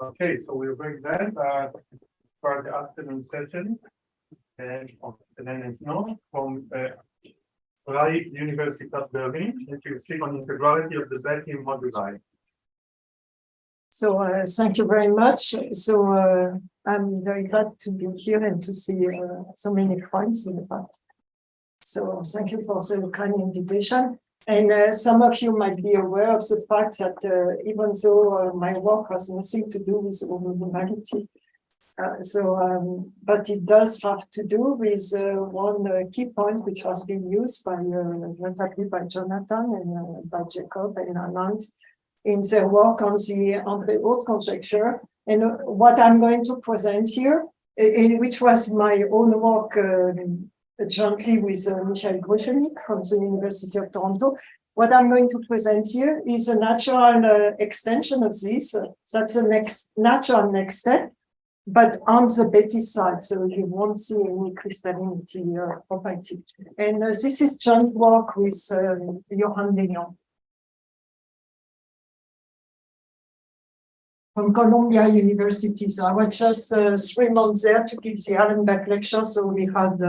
Okay, so we'll bring that for the afternoon session of Hélène Esnault from Freie, Universität Berlin, and you speak on integrality of the Betti moduli. So thank you very much. So I'm very glad to be here and to see so many friends in fact. So thank you for the kind invitation. And some of you might be aware of the fact that even though my work has nothing to do with humanity, but it does have to do with one key point which has been used by notably by Jonathan and by Jacob and Anand in their work on the Andre-Haute conjecture. And what I'm going to present here, which was my own work jointly with Michael Gruchenik from the University of Toronto. What I'm going to present here is a natural extension of this. That's the natural next step, but on the Betti side, so you won't see any crystallinity property. And this is joint work with Johan Leon from Columbia University. So I was just 3 months there to give the Allenbeck lecture, so we had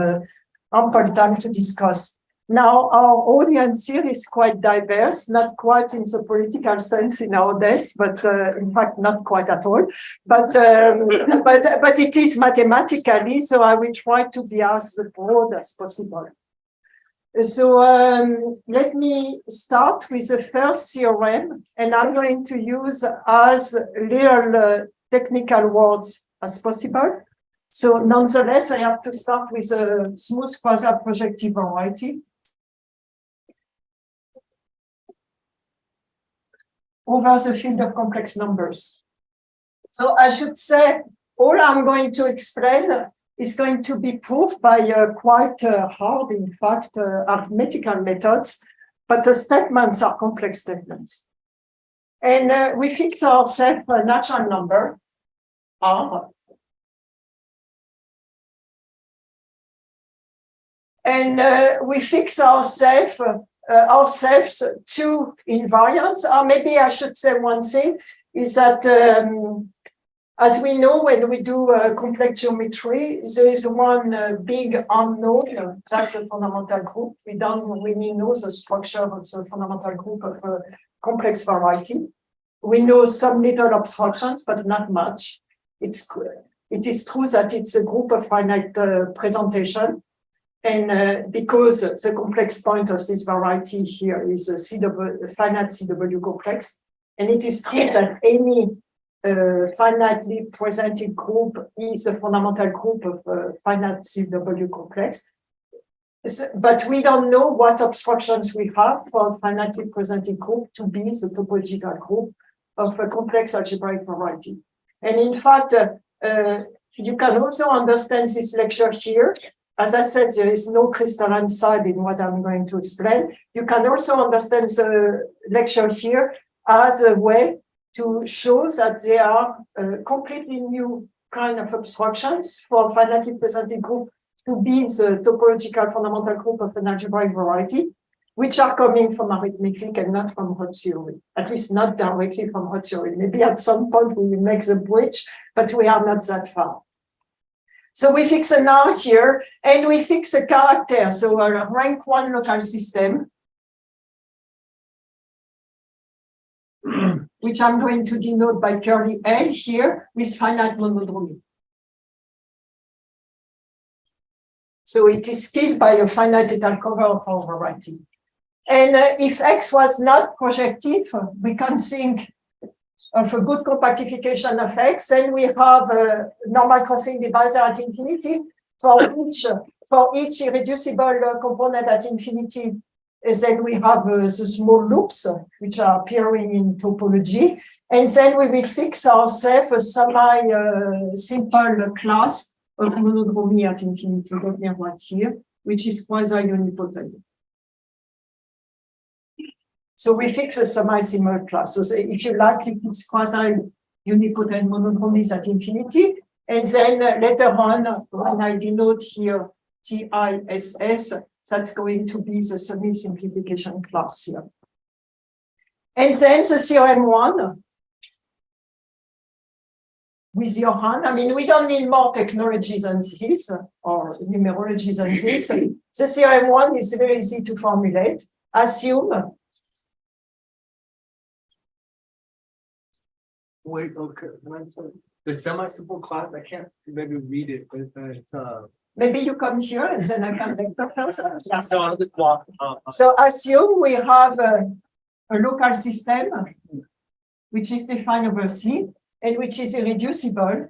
ample time to discuss. Now, our audience here is quite diverse, not quite in the political sense in our days, but in fact, not quite at all. But it is mathematically, so I will try to be as broad as possible. So let me start with the first theorem, and I'm going to use as little technical words as possible. So nonetheless, I have to start with a smooth quasi-projective variety over the field of complex numbers. So I should say all I'm going to explain is going to be proved by quite hard, in fact, arithmetical methods, but the statements are complex statements. And we fix ourselves a natural number, R, and we fix ourselves two invariants. Or maybe I should say one thing is that, as we know, when we do complex geometry, there is one big unknown. That's a fundamental group. We don't really know the structure of the fundamental group of a complex variety. We know some little abstractions, but not much. It is true that it's a group of finite presentation. And because the complex point of this variety here is a finite CW complex, and it is true that any finitely presented group is a fundamental group of finite CW complex. But we don't know what abstractions we have for a finitely presented group to be the topological group of a complex algebraic variety. And in fact, you can also understand this lecture here. As I said, there is no crystalline side in what I'm going to explain. You can also understand the lecture here as a way to show that there are completely new kind of abstractions for a finitely presented group to be the topological fundamental group of an algebraic variety, which are coming from arithmetic and not from hot theory, at least not directly from hot theory. Maybe at some point we will make the bridge, but we are not that far. So we fix an R here, and we fix a character, so a rank 1 local system, which I'm going to denote by curly L here with finite monodromy. So it is scaled by a finite étal cover of our variety. And if X was not projective, we can think of a good compactification of X, and we have a normal crossing divisor at infinity for each irreducible component at infinity. Then we have the small loops which are appearing in topology, and then we will fix ourselves a semi-simple class of monodromy at infinity, right here, which is quasi-unipotent. So we fix a semi-simple class. So if you like, you fix quasi-unipotent monodromies at infinity. And then later on, when I denote here TISS, that's going to be the semi-simplification class here. And then the theorem 1 with your hand. I mean, we don't need more technology than this or numerology than this. The theorem 1 is very easy to formulate. Assume. Wait, okay. The semi-simple class, I can't maybe read it, but it's Maybe you come here and then I can make the answer. Yeah. so I'll just walk. So assume we have a local system which is defined over C and which is irreducible.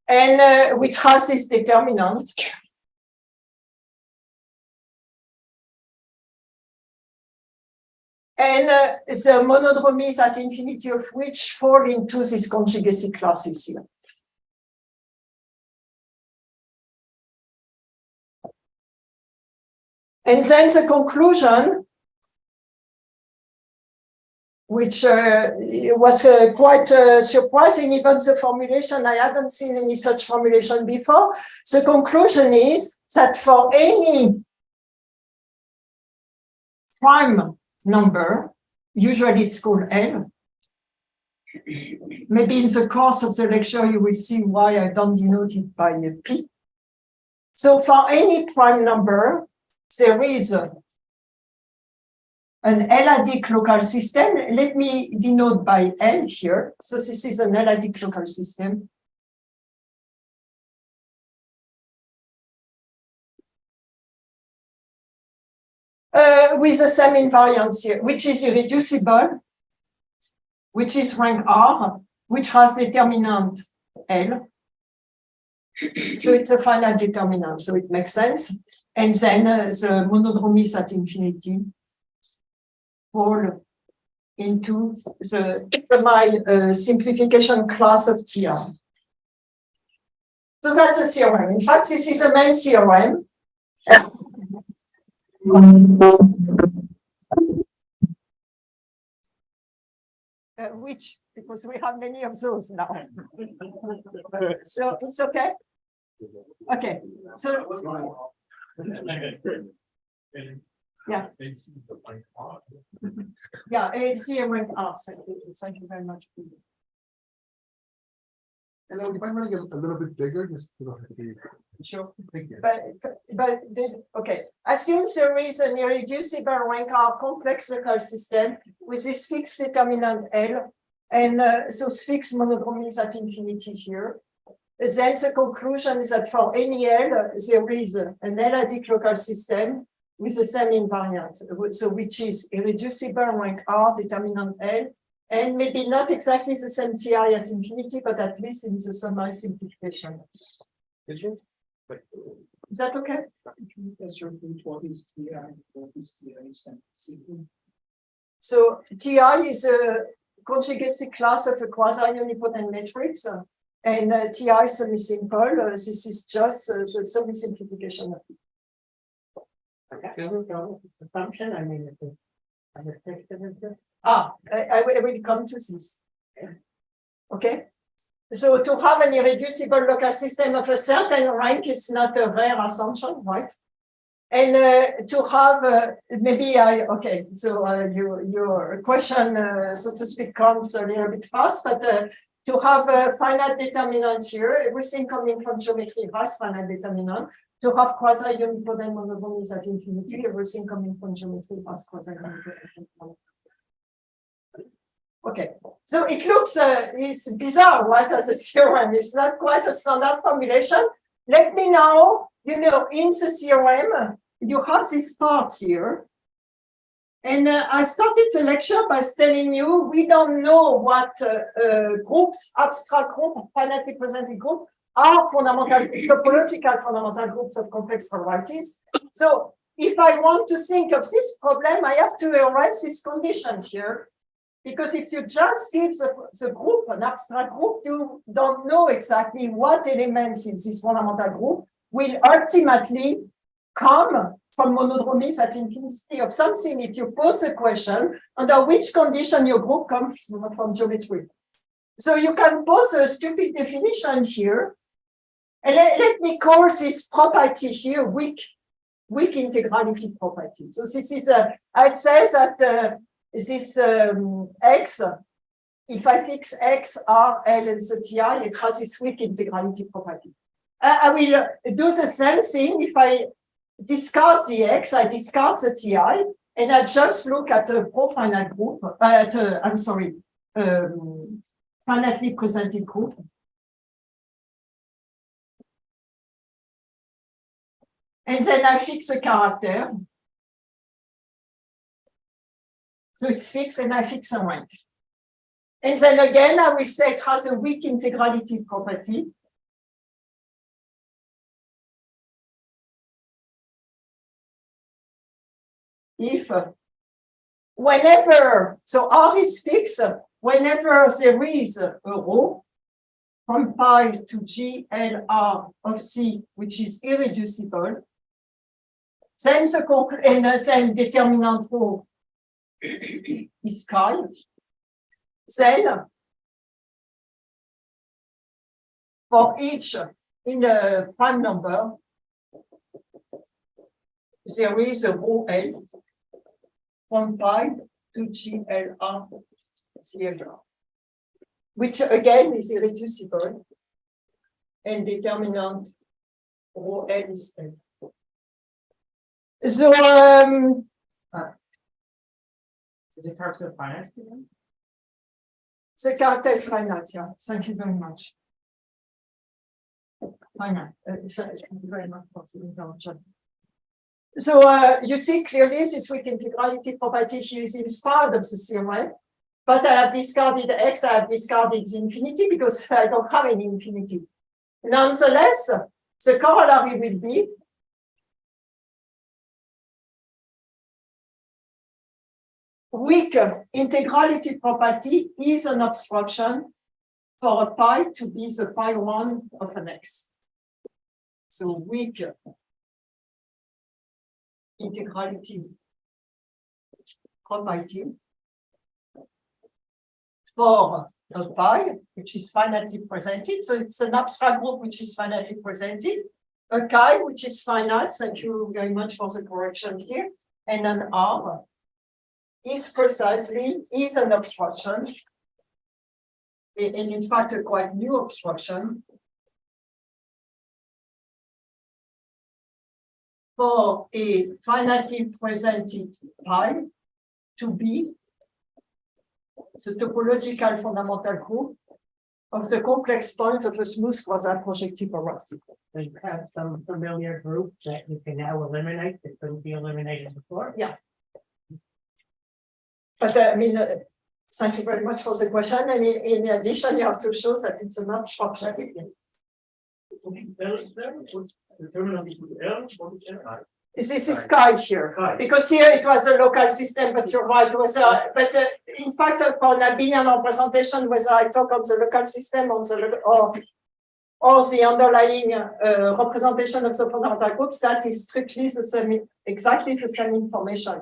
And which has this determinant. And the monodromies at infinity of which fall into these conjugacy classes here. And then the conclusion, which was quite surprising, even the formulation, I hadn't seen any such formulation before. The conclusion is that for any prime number, usually it's called L. Maybe in the course of the lecture, you will see why I don't denote it by a P. So for any prime number, there is an L-adic local system. Let me denote by L here. So this is an L-adic local system. With the same invariance here, which is irreducible, which is rank R, which has determinant L. So it's a finite determinant, so it makes sense. And then the monodromies at infinity fall into my simplification class of TI. So that's a theorem. In fact, this is a main theorem. Which, because we have many of those now. So it's okay? Okay. So, yeah. Yeah, it's here with us. Thank you very much. And then if I'm running a little bit bigger, just Sure. thank you. Okay. Assume there is an irreducible rank R complex local system with this fixed determinant L and those fixed monodromies at infinity here. Then the conclusion is that for any L, there is an L-adic local system with the same invariant, so which is irreducible rank R determinant L, and maybe not exactly the same TI at infinity, but at least in the semi-simplification. Is that okay? So TI is a conjugacy class of a quasi-unipotent matrix, and TI is semi-simple. This is just the semi-simplification of it. Assumption, I mean, I will come to this. Okay. So to have an irreducible local system of a certain rank is not a rare assumption, right? And to have okay. So your question, so to speak, comes a little bit fast, but to have a finite determinant here, everything coming from geometry has finite determinant. To have quasi-unipotent monodromies at infinity, everything coming from geometry has quasi-unipotent. Okay, so it looks it's bizarre, right? As a theorem, it's not quite a standard formulation. Let me now, in the theorem, you have this part here. And I started the lecture by telling you we don't know what groups, abstract group, finitely presented group, are fundamental, topological fundamental groups of complex varieties. So if I want to think of this problem, I have to erase this condition here. Because if you just give the group, an abstract group, you don't know exactly what elements in this fundamental group will ultimately come from monodromies at infinity of something if you pose a question under which condition your group comes from geometry. So you can pose a stupid definition here. And let me call this property here weak integrality property. So this is I say that this X if I fix X, R, L, and the TI, it has this weak integrality property. I will do the same thing if I discard the X, I discard the TI, and I just look at a profinite group, finitely presented group. And then I fix a character. So it's fixed, and I fix a rank. And then again, I will say it has a weak integrality property. If whenever, so R is fixed, whenever there is a row from pi to GLR of C, which is irreducible, then then determinant row is chi. Then for each in the prime number, there is a row L from pi to GLR CLR, which again is irreducible, and determinant rho L is L. So Is it character finite? the character is finite, yeah. Thank you very much. Finite. Thank you very much for the introduction. So you see clearly this weak integrality property here is part of the theorem, but I have discarded X, I have discarded the infinity because I don't have any infinity. Nonetheless, the corollary will be weak integrality property is an obstruction for a pi to be the pi 1 of an X. So weak integrality property for a pi, which is finitely presented. So it's an abstract group which is finitely presented. A chi, which is finite. Thank you very much for the correction here. And an R is an obstruction, and in fact a quite new obstruction for a finitely presented pi to be the topological fundamental group of the complex point of a smooth quasi-projective porosity. So you have some familiar group that you can now eliminate that couldn't be eliminated before. Yeah. But thank you very much for the question. And in addition, you have to show that it's an obstruction. This is chi here, because here it was a local system, but you're right. In fact, for an abelian representation, whether I talk on the local system or the underlying representation of the fundamental groups, that is strictly the same, exactly the same information.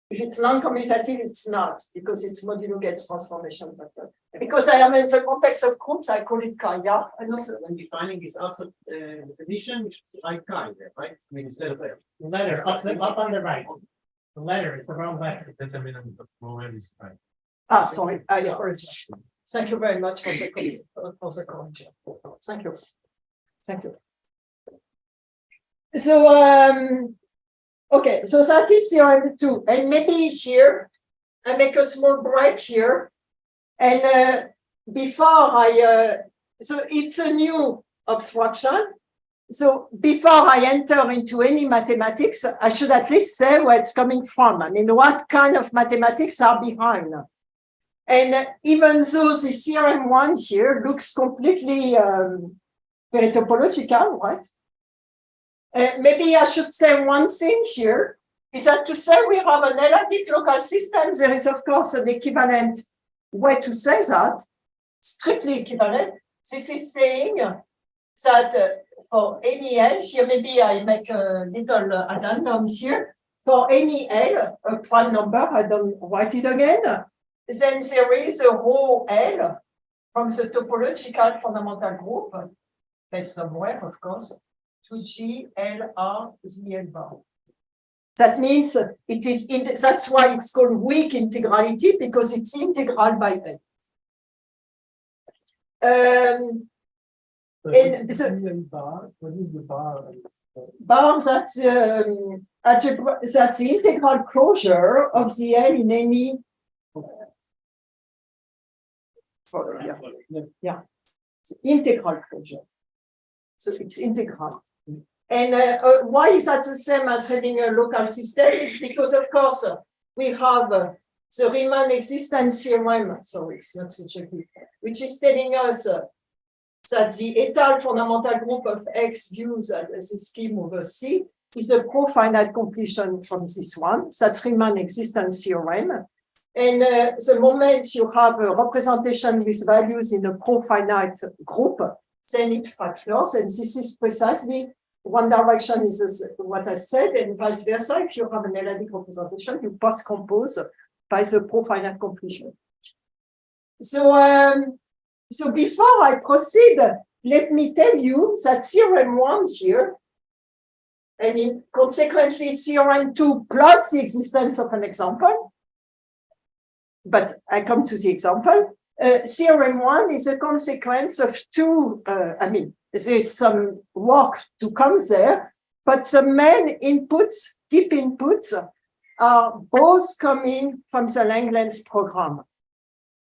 If it's non-commutative, it's not, because it's modulo Gates transformation vector. Because I am in the context of groups, I call it chi, yeah. And also, when defining this also definition, it's like chi, right? I mean, instead of there. The letter up on the right. The letter is the wrong letter. Determinant of rho L is chi. Sorry, I apologize. Thank you very much for the correction. Thank you. Thank you. So, okay, so that is theorem 2. And maybe here, I make a small break here. And before so it's a new obstruction. So before I enter into any mathematics, I should at least say where it's coming from. I mean, what kind of mathematics are behind? And even though the theorem 1 here looks completely very topological, right? Maybe I should say one thing here, is that to say we have an elliptic local system, there is of course an equivalent way to say that, strictly equivalent. This is saying that for any L, here maybe I make a little addendum here, for any L, a prime number, I don't write it again, then there is a rho L from the topological fundamental group, there's somewhere of course, to G, L, R, Z, L bar. That means it is, that's why it's called weak integrality, because it's integral by L. In What is the bar? bar, that's algebra, that's the integral closure of the L in any. Yeah, it's integral closure. So it's integral. And why is that the same as having a local system? It's because, of course, we have the Riemann existence theorem, so it's not such a good, which is telling us that the étale fundamental group of X views as a scheme over C is a pro-finite completion from this one. That's Riemann existence theorem. And the moment you have a representation with values in a pro-finite group, then it factors, and this is precisely one direction is what I said, and vice versa. If you have an analytic representation, you post-compose by the pro-finite completion. So before I proceed, let me tell you that theorem 1 here, and consequently theorem 2 plus the existence of an example, but I come to the example. Theorem 1 is a consequence of two, there's some work to come there, but the main inputs, deep inputs, are both coming from the Langlands program.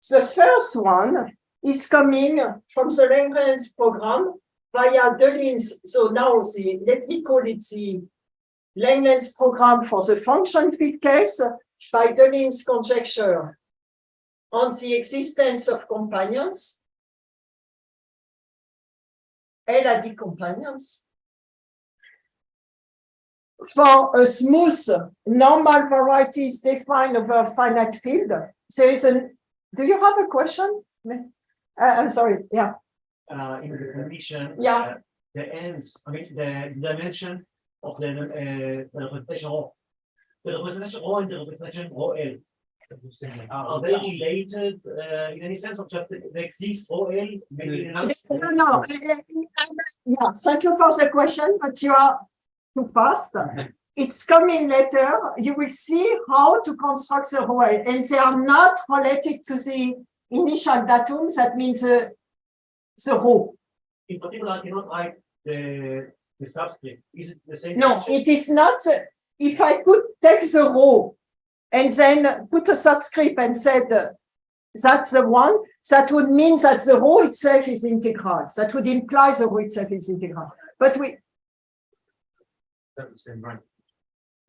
The first one is coming from the Langlands program via Delin's. So now let me call it the Langlands program for the function field case by Delin's conjecture on the existence of companions, L-adic companions, for a smooth normal variety is defined over a finite field. There is do you have a question? I'm sorry, yeah. In the definition, Yeah. the ends, the dimension of the representation rho. The representation rho and the representation rho L. Are they related in any sense, or just they exist rho L? Maybe No. Yeah, thank you for the question, but you are too fast. It's coming later. You will see how to construct the rho L, and they are not related to the initial datum. That means the rho. In particular, I cannot write the subscript. Is it the same? No, it is not. If I could take the rho and then put a subscript and said that's the one, that would mean that the rho itself is integral. That would imply the rho itself is integral. But we. That's the same rank.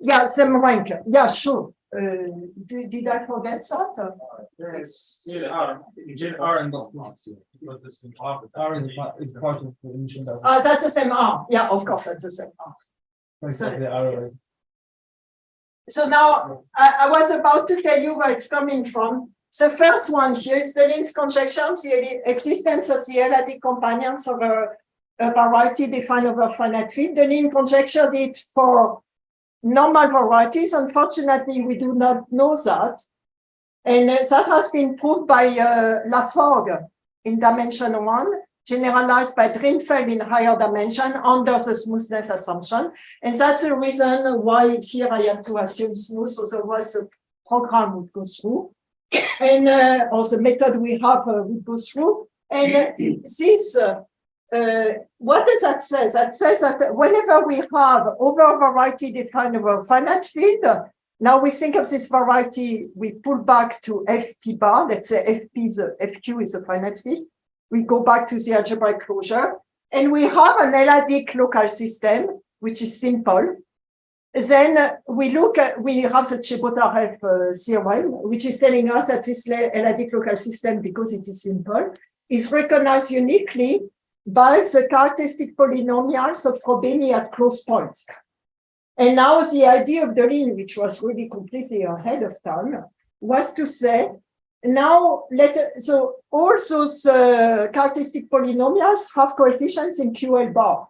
Yeah, same rank. Yeah, sure. Did I forget that? Yes. R and those blocks. R is part of the initial. That's the same R. Yeah, of course, that's the same R. So now I was about to tell you where it's coming from. The first one here is Delin's conjecture, the existence of the L-adic companions of a variety defined over a finite field. Delin conjectured it for normal varieties. Unfortunately, we do not know that. And that has been proved by Laforgue in dimension 1, generalized by Drinfeld in higher dimension under the smoothness assumption. And that's the reason why here I have to assume smooth, otherwise the program would go through. And or the method we have would go through. And this, what does that say? That says that whenever we have over a variety defined over a finite field, now we think of this variety, we pull back to FP bar, let's say FQ is a finite field. We go back to the algebraic closure, and we have an L-adic local system, which is simple. Then we have the Chebotarev theorem, which is telling us that this L-adic local system, because it is simple, is recognized uniquely by the characteristic polynomials of Frobeni at close points. And now the idea of Delin, which was really completely ahead of time, was to say, now so all those characteristic polynomials have coefficients in QL bar.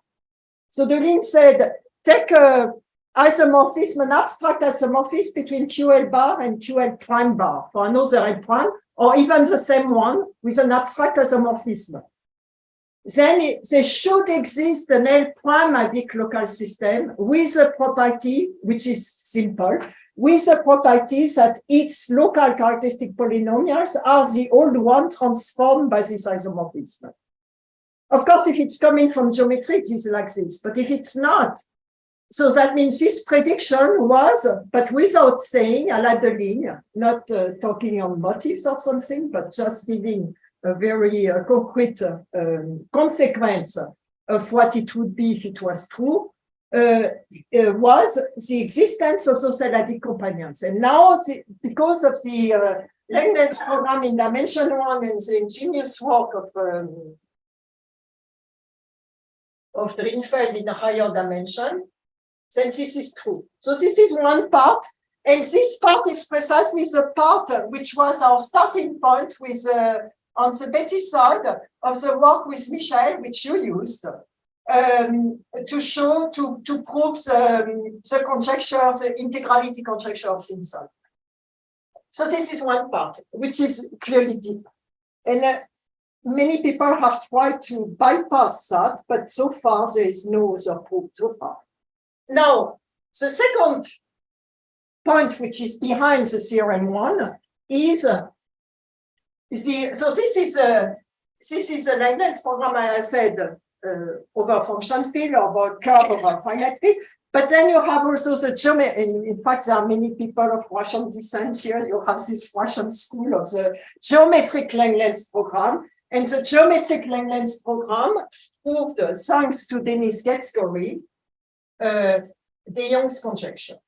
So Delin said, take a isomorphism, an abstract isomorphism between QL bar and QL prime bar for another L prime, or even the same one with an abstract isomorphism. Then there should exist an L prime adic local system with a property which is simple, with the properties that its local characteristic polynomials are the old one transformed by this isomorphism. Of course, if it's coming from geometry, it is like this, but if it's not, so that means this prediction was, but without saying, à la Deligne, not talking on motives or something, but just giving a very concrete consequence of what it would be if it was true, was the existence of those analytic companions. And now, because of the Langlands program in dimension 1 and the ingenious work of Drinfeld in a higher dimension, then this is true. So this is one part, and this part is precisely the part which was our starting point with on the Betti side of the work with Michel, which you used to show, to prove the conjecture, the integrality conjecture of Simpson. So this is one part, which is clearly deep. And many people have tried to bypass that, but so far there is no other proof so far. Now, the second point, which is behind the theorem 1, is so this is a Langlands program, as I said, over function field, over curve, over finite field. But then you have also the geometry. In fact, there are many people of Russian descent here. You have this Russian school of the geometric Langlands program. And the geometric Langlands program proved, thanks to Denis Getsgory, de Jong's conjecture,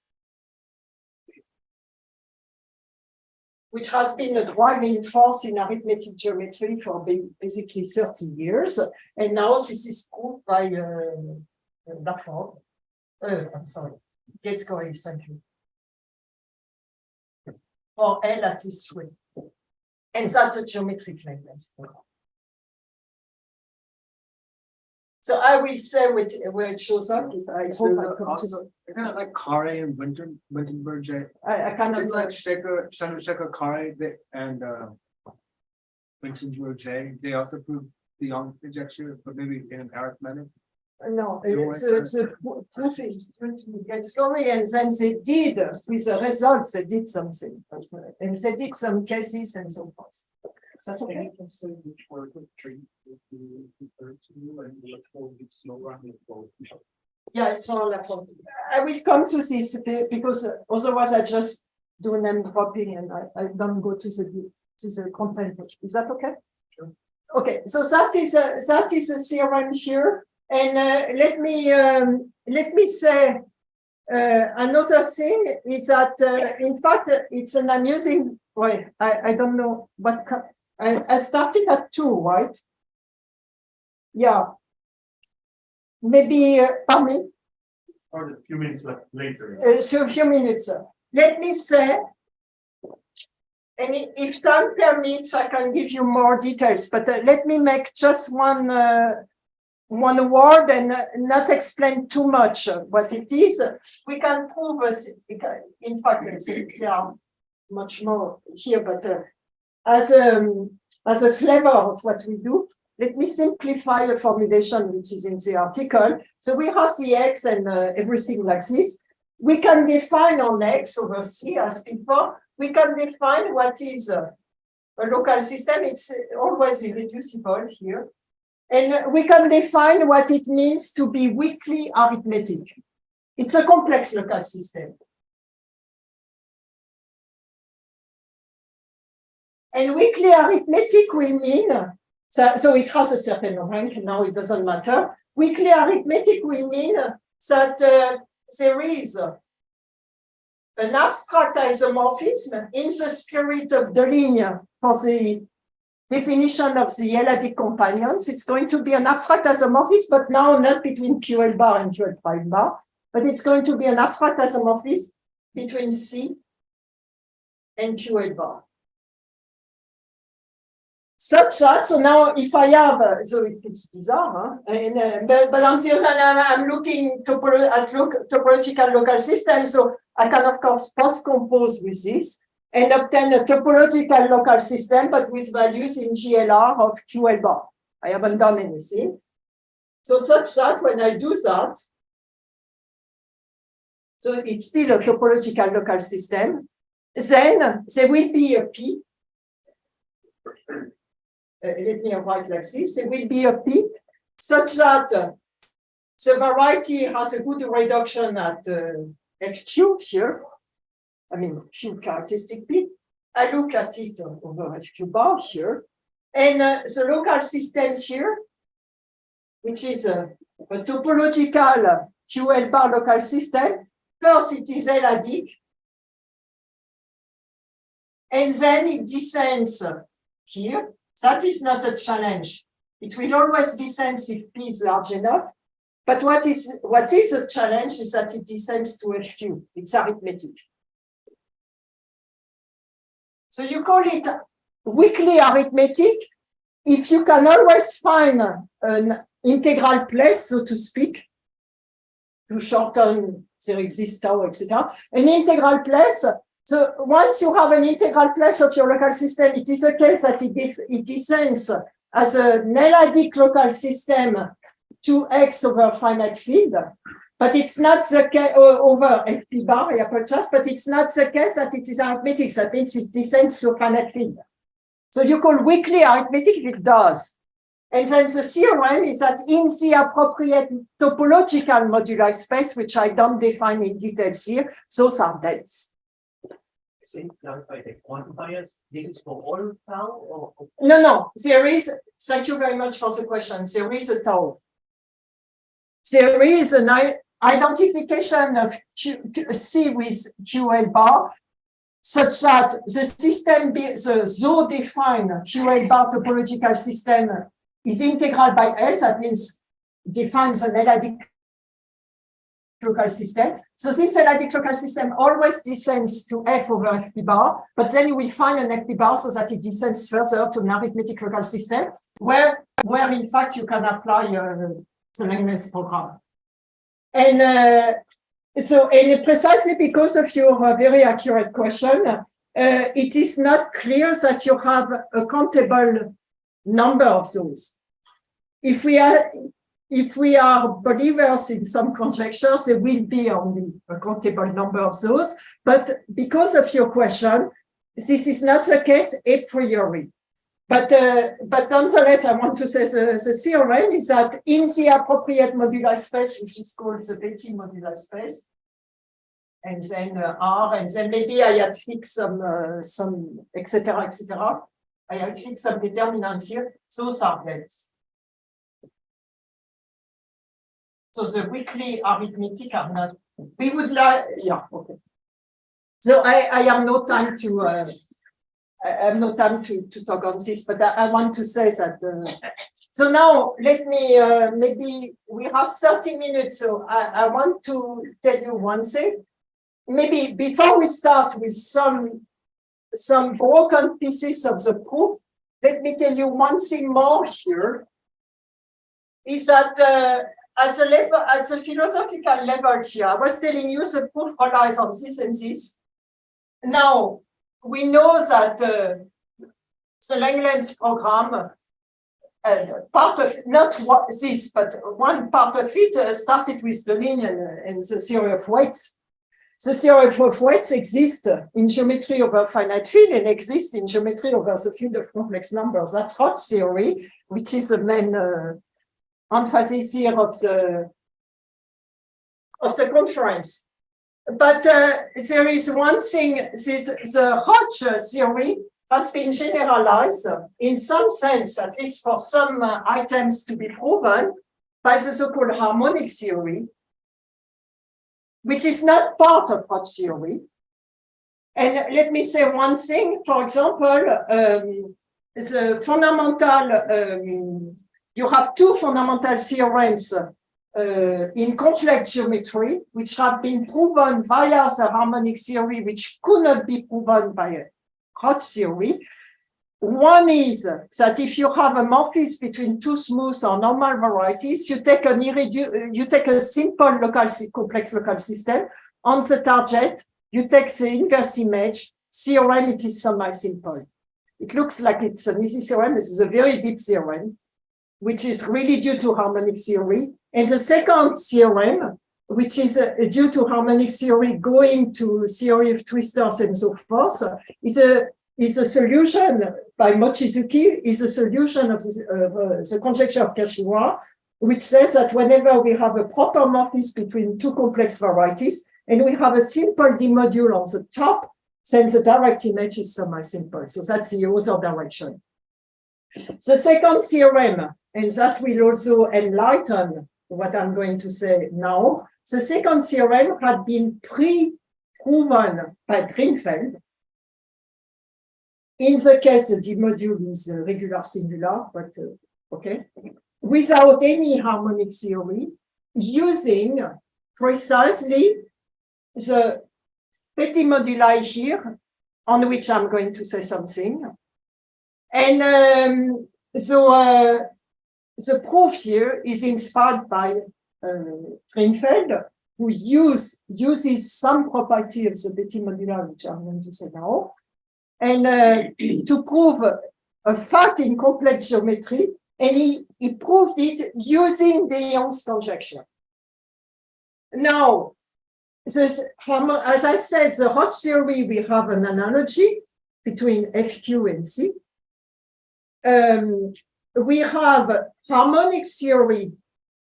which has been a driving force in arithmetic geometry for basically 30 years. And now this is proved by Lafont. I'm sorry, Getsgory, thank you. For L at least 3. And that's a geometric Langlands program. So I will say where it shows up. If I hope I come to the. Kind of like Carré and Windenburg J. I cannot. It's like Shaker Carré and Windenburg J. They also proved the Young conjecture, but maybe in an arithmetic. No, it's a proof is Getsgory, and then they did with the results. They did something, and they did some cases and so forth. So okay. You can say which word of tree would be referred to and what form it's no running for. Yeah, it's all Lafont. I will come to this because otherwise I just do name dropping and I don't go to the content. Is that okay? Sure. Okay, so that is a theorem here, and let me say another thing is that in fact it's an amusing way. I don't know what. I started at 2, right? Yeah. Maybe, pardon me? Or a few minutes later. So a few minutes. Let me say, and if time permits, I can give you more details, but let me make just one word and not explain too much what it is. We can prove, in fact, there are much more here, but as a flavor of what we do, let me simplify a formulation which is in the article. So we have the X and everything like this. We can define on X over C as before. We can define what is a local system. It's always irreducible here. And we can define what it means to be weakly arithmetic. It's a complex local system. And weakly arithmetic will mean, so it has a certain rank, now it doesn't matter. Weakly arithmetic will mean that there is an abstract isomorphism in the spirit of the linear for the definition of the L-adic companions. It's going to be an abstract isomorphism, but now not between QL bar and QL prime bar, but it's going to be an abstract isomorphism between C and QL bar. Such that, so now if I have, so it's bizarre, huh? And, but on the other hand, I'm looking at topological local systems, so I can of course post-compose with this and obtain a topological local system, but with values in GLR of QL bar. I haven't done anything. So such that when I do that, So it's still a topological local system. Then there will be a P. Let me write like this. There will be a P such that the variety has a good reduction at FQ here. I mean, few characteristic P. I look at it over FQ bar here. And the local systems here, which is a topological QL bar local system. First, it is L-adic. And then it descends here. That is not a challenge. It will always descend if P is large enough. But what is a challenge is that it descends to FQ. It's arithmetic. So you call it weakly arithmetic if you can always find an integral place, so to speak, to shorten there exists tau, etc. An integral place. So once you have an integral place of your local system, it is a case that it descends as an L-adic local system to X over finite field. But it's not the case over FP bar, I apologize, but it's not the case that it is arithmetic. That means it descends to a finite field. So you call weakly arithmetic if it does. And then the theorem is that in the appropriate topological moduli space, which I don't define in details here, those are dense. Clarify the quantifiers. This is for all tau or? No, there is, thank you very much for the question. There is a tau. There is an identification of C with QL bar such that the system, the zo-defined QL bar topological system is integral by L. That means defines an L-adic local system. So this L-adic local system always descends to F over FP bar, but then you will find an FP bar so that it descends further to an arithmetic local system where in fact you can apply the Langlands program. And and precisely because of your very accurate question, it is not clear that you have a countable number of those. If we are believers in some conjectures, there will be only a countable number of those. But because of your question, this is not the case a priori. But nonetheless, I want to say the theorem is that in the appropriate moduli space, which is called the Betti moduli space, and then R, and then maybe I had fixed some etc. I had fixed some determinants here. Those are dense. So the weakly arithmetic are not. We would like, yeah, okay. So I have no time to. I have no time to talk on this, but I want to say that. So now let me, maybe we have 30 minutes, so I want to tell you one thing. Maybe before we start with some broken pieces of the proof, let me tell you one thing more here, is that at the philosophical level here, I was telling you the proof relies on this and this. Now, we know that the Langlands program, part of, not this, but one part of it started with the linear and the theory of weights. The theory of weights exists in geometry over finite field and exists in geometry over the field of complex numbers. That's Hodge theory, which is the main emphasis here of the conference. But there is one thing, the Hodge theory has been generalized in some sense, at least for some items to be proven, by the so-called harmonic theory, which is not part of Hodge theory. And let me say one thing, for example, the fundamental, you have two fundamental theorems in complex geometry, which have been proven via the harmonic theory, which could not be proven by Hodge theory. One is that if you have a morphism between two smooth or normal varieties, you take a simple complex local system. On the target, you take the inverse image. Theorem, it is semi-simple. It looks like it's an easy theorem. This is a very deep theorem, which is really due to harmonic theory. And the second theorem which is due to harmonic theory going to theory of twisters and so forth, is a solution by Mochizuki, is a solution of the conjecture of Kashiwa, which says that whenever we have a proper morphism between two complex varieties, and we have a simple D module on the top, then the direct image is semi-simple. So that's the other direction. The second theorem, and that will also enlighten what I'm going to say now. The second theorem had been pre-proven by Drinfeld. In the case, the D module is regular singular, but okay, without any harmonic theory, using precisely the Betti moduli here, on which I'm going to say something. And so the proof here is inspired by Drinfeld, who uses some property of the Betti moduli, which I'm going to say now, and to prove a fact in complex geometry, and he proved it using de Jong's conjecture. Now, as I said, the Roch theory, we have an analogy between FQ and C. We have harmonic theory.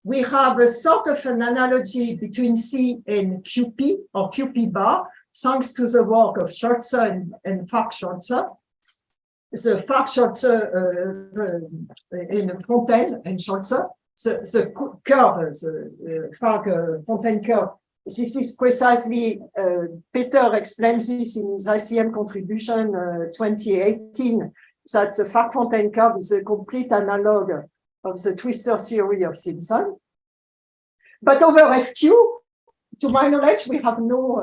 We have a sort of an analogy between C and QP or QP bar, thanks to the work of Schulze and Farc-Schulze. The Farc-Schulze in Fontaine and Schulze. The curve, the Farc-Fontaine curve. This is precisely, Peter explains this in his ICM contribution 2018, that the Farc-Fontaine curve is a complete analog of the twister theory of Simpson. But over FQ, to my knowledge, we have no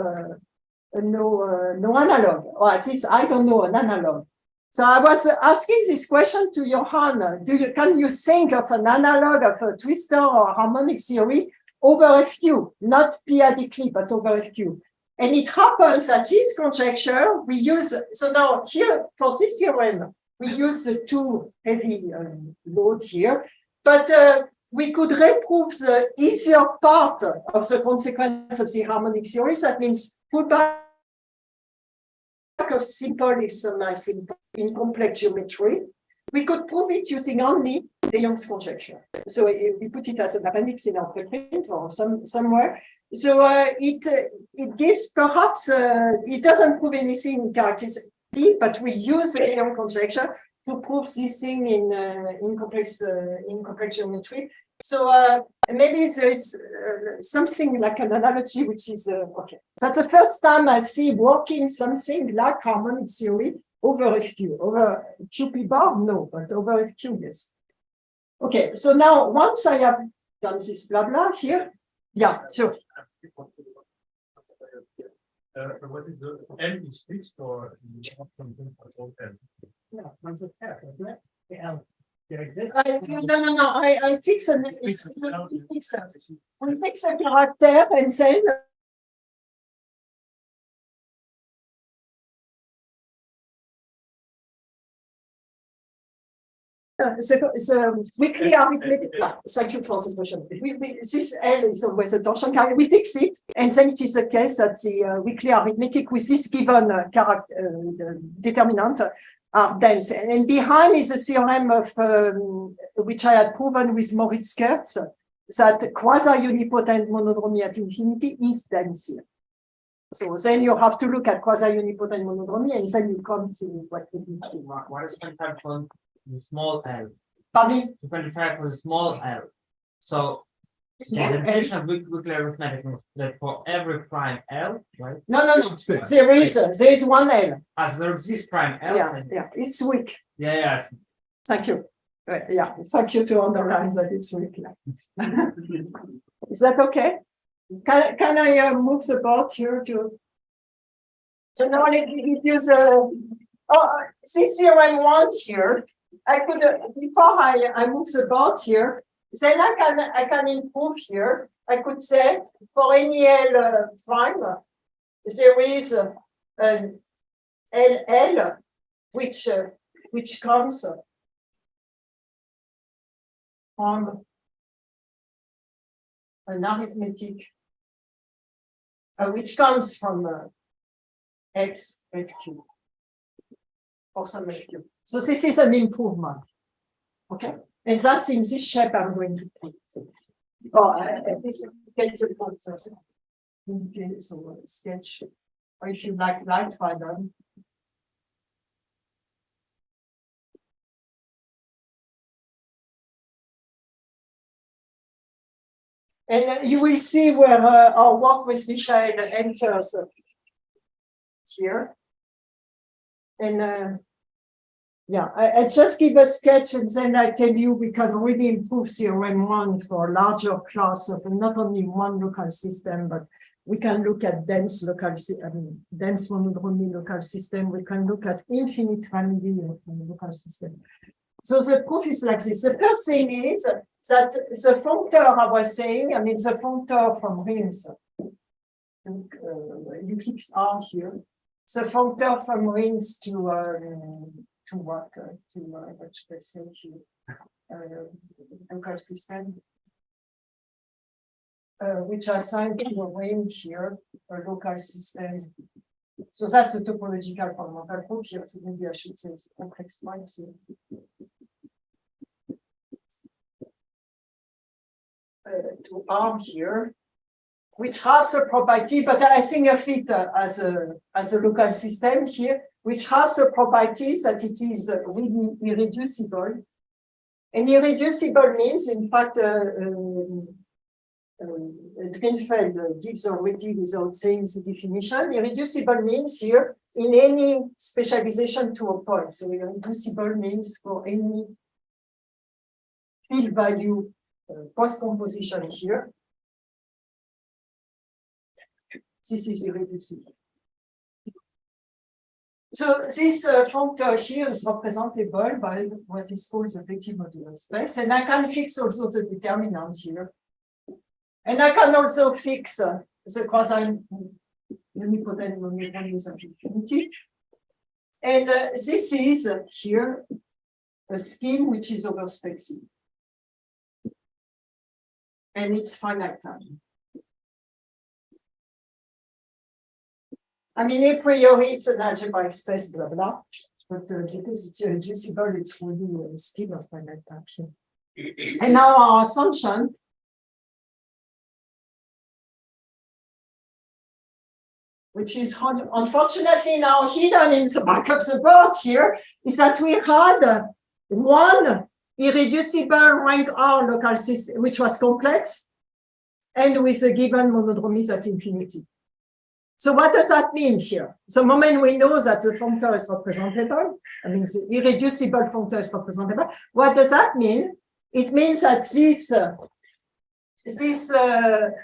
analog, or at least I don't know an analog. So I was asking this question to Johan, can you think of an analog of a twister or harmonic theory over FQ, not periodically, but over FQ? And it happens that his conjecture, we use, so now here, for this theorem, we use the two heavy loads here, but we could reprove the easier part of the consequence of the harmonic theories. That means pullback of simple is semi-simple in complex geometry. We could prove it using only de Jong's conjecture. So we put it as an appendix in our preprint or somewhere. So it gives perhaps, it doesn't prove anything in characteristic, but we use the de Jong conjecture to prove this thing in complex geometry. So maybe there is something like an analogy, which is okay. That's the first time I see working something like harmonic theory over FQ. Over QP bar, no, but over FQ, yes. Okay, so now once I have done this blah blah here, yeah, sure. What is the N is fixed or something for N? No, yeah. There exists. No. I fix a character and then the weekly arithmetic. Thank you for the question. This L is always a torsion carrier. We fix it, and then it is the case that the weekly arithmetic with this given character determinant are dense. And behind is a theorem of which I had proven with Moritz Kurtz, that quasi-unipotent monodromy at infinity is dense here. So then you have to look at quasi-unipotent monodromy, and then you come to what we need to do. What is 25 for the small L? Pardon? 25 was small L. So the definition of weekly arithmetic is that for every prime L, right? No. There is one L. As there exists prime L. Yeah, it's weak. Yeah. Thank you. Yeah, thank you to underline that it's weak. Is that okay? Can I move the board here to? So now let me use this theorem once here. I could before I move the board here. Then I can improve here. I could say for any L prime, there is an LL which comes from an arithmetic which comes from x FQ for some FQ. So this is an improvement. Okay, and that's in this shape I'm going to put. This gets a concept. Okay, so sketch, or if you like light pattern. And you will see where our work with Michael enters here. And yeah, I just give a sketch and then I tell you we can really improve theorem 1 for a larger class of not only one local system, but we can look at dense dense monodromy local system. We can look at infinite family of local system. So the proof is like this. The first thing is that the functor I was saying, I mean the functor from rings. You fix R here. The functor from rings to what should I say here? Local system. Which are assigned to a ring here, a local system. So that's a topological fundamental proof here. So maybe I should say it's a complex point here. To R here, which has a property, but I think of it as a local system here, which has the properties that it is really irreducible. And irreducible means, in fact, Drinfeld gives already without saying the definition. Irreducible means here in any specialization to a point. So irreducible means for any field value post-composition here. This is irreducible. So this functor here is representable by what is called the Betti moduli space. And I can fix also the determinant here. And I can also fix the quasi-unipotent monotomies of infinity. And this is here a scheme which is overspecified. And it's finite time. I mean, a priori, it's an algebraic space, blah, blah. But because it's irreducible, it's really a scheme of finite time. And now our assumption which is unfortunately now hidden in the back of the board here, is that we had one irreducible rank R local system, which was complex, and with a given monodromies at infinity. So what does that mean here? The moment we know that the functor is representable, I mean the irreducible functor is representable, what does that mean? It means that this